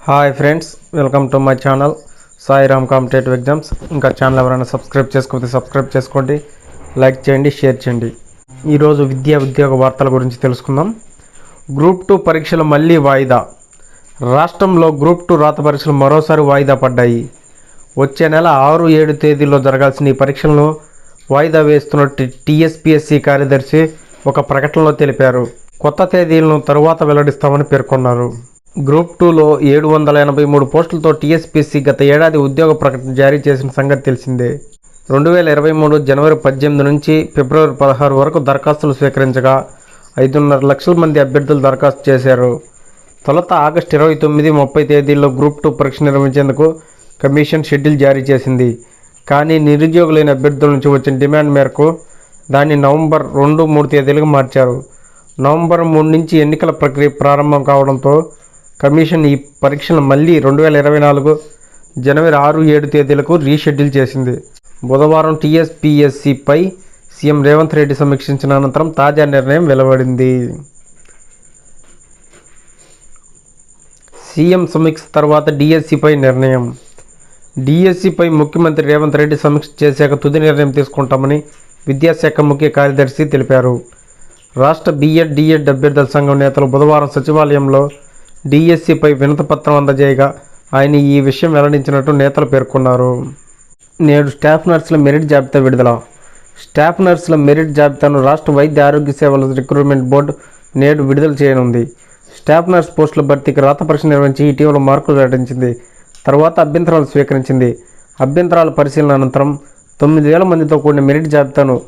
Hi friends, welcome to my channel Sairam competitive exams. ఇంకా channel ఎవరైనా subscribe చేసుకోకపోతే subscribe చేసుకోండి, లైక్ చేయండి, షేర్ చేయండి. ఈరోజు ఉద్యోగ వార్తల గురించి తెలుసుకుందాం. గ్రూప్ 2 పరీక్షలు మళ్ళీ వాయిదా. రాష్ట్రంలో గ్రూప్ 2 రాత పరీక్షలు మరోసారి వాయిదా పడ్డాయి. వచ్చే నెల 6-7 తేదీల్లో జరగాల్సిన ఈ పరీక్షలను వాయిదా వేస్తున్నట్టు టీఎస్పీఎస్సీ కార్యదర్శి ఒక ప్రకటనలో తెలిపారు. కొత్త తేదీలను తరువాత వెల్లడిస్తామని పేర్కొన్నారు. గ్రూప్ 2లో 783 పోస్టులతో టీఎస్పీఎస్సీ గత ఏడాది ఉద్యోగ ప్రకటన జారీ చేసిన సంగతి తెలిసిందే. 2023 జనవరి 18 నుంచి ఫిబ్రవరి 16 వరకు దరఖాస్తులు స్వీకరించగా 5.5 లక్షల మంది అభ్యర్థులు దరఖాస్తు చేశారు. తొలుత ఆగస్టు 29, 30 తేదీల్లో గ్రూప్ 2 పరీక్ష నిర్వహించేందుకు కమిషన్ షెడ్యూల్ జారీ చేసింది. కానీ నిరుద్యోగులైన అభ్యర్థుల నుంచి వచ్చిన డిమాండ్ మేరకు దాన్ని నవంబర్ 2, 3 తేదీలకు మార్చారు. నవంబర్ 3 నుంచి ఎన్నికల ప్రక్రియ ప్రారంభం కావడంతో కమిషన్ ఈ పరీక్షలను మళ్ళీ 2024 జనవరి 6-7 తేదీలకు రీషెడ్యూల్ చేసింది. బుధవారం టీఎస్పీఎస్సీపై సీఎం రేవంత్ రెడ్డి సమీక్షించిన అనంతరం తాజా నిర్ణయం వెలువడింది. సీఎం సమీక్ష తర్వాత డిఎస్సిపై నిర్ణయం. డిఎస్సిపై ముఖ్యమంత్రి రేవంత్ రెడ్డి సమీక్ష చేశాక తుది నిర్ణయం తీసుకుంటామని విద్యాశాఖ ముఖ్య కార్యదర్శి తెలిపారు. రాష్ట్ర బీఎడ్, డిఎడ్ అభ్యర్థుల సంఘం నేతలు బుధవారం సచివాలయంలో డిఎస్సిపై వినతిపత్రం అందజేయగా ఆయన ఈ విషయం వెల్లడించినట్టు నేతలు పేర్కొన్నారు. నేడు స్టాఫ్ నర్సుల మెరిట్ జాబితా విడుదల. స్టాఫ్ నర్సుల మెరిట్ జాబితాను రాష్ట్ర వైద్య ఆరోగ్య సేవల రిక్రూట్మెంట్ బోర్డు నేడు విడుదల చేయనుంది. స్టాఫ్ నర్స్ పోస్టుల భర్తీకి రాత పరీక్ష నిర్వహించి ఇటీవల మార్కులు ప్రకటించింది. తర్వాత అభ్యంతరాలు స్వీకరించింది. అభ్యంతరాల పరిశీలన అనంతరం 9,000 మందితో కూడిన మెరిట్ జాబితాను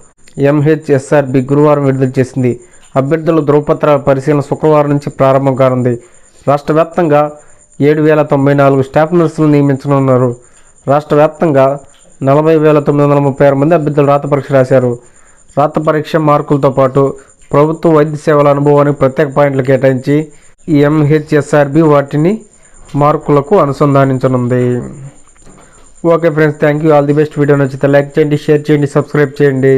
ఎంహెచ్ఎస్ఆర్బి గురువారం విడుదల చేసింది. అభ్యర్థుల ధృవపత్రాల పరిశీలన శుక్రవారం నుంచి ప్రారంభం కానుంది. రాష్ట్ర వ్యాప్తంగా 7,094 స్టాఫ్ నర్సులను నియమించనున్నారు. రాష్ట్ర వ్యాప్తంగా 40,936 మంది అభ్యర్థులు రాత పరీక్ష రాశారు. రాత పరీక్ష మార్కులతో పాటు ప్రభుత్వ వైద్య సేవల అనుభవానికి ప్రత్యేక పాయింట్లు కేటాయించి ఎంహెచ్ఎస్ఆర్బి వాటిని మార్కులకు అనుసంధానించనుంది. Okay friends, thank you. All the best. Video నచ్చితే లైక్ చేయండి, షేర్ చేయండి, సబ్స్క్రైబ్ చేయండి.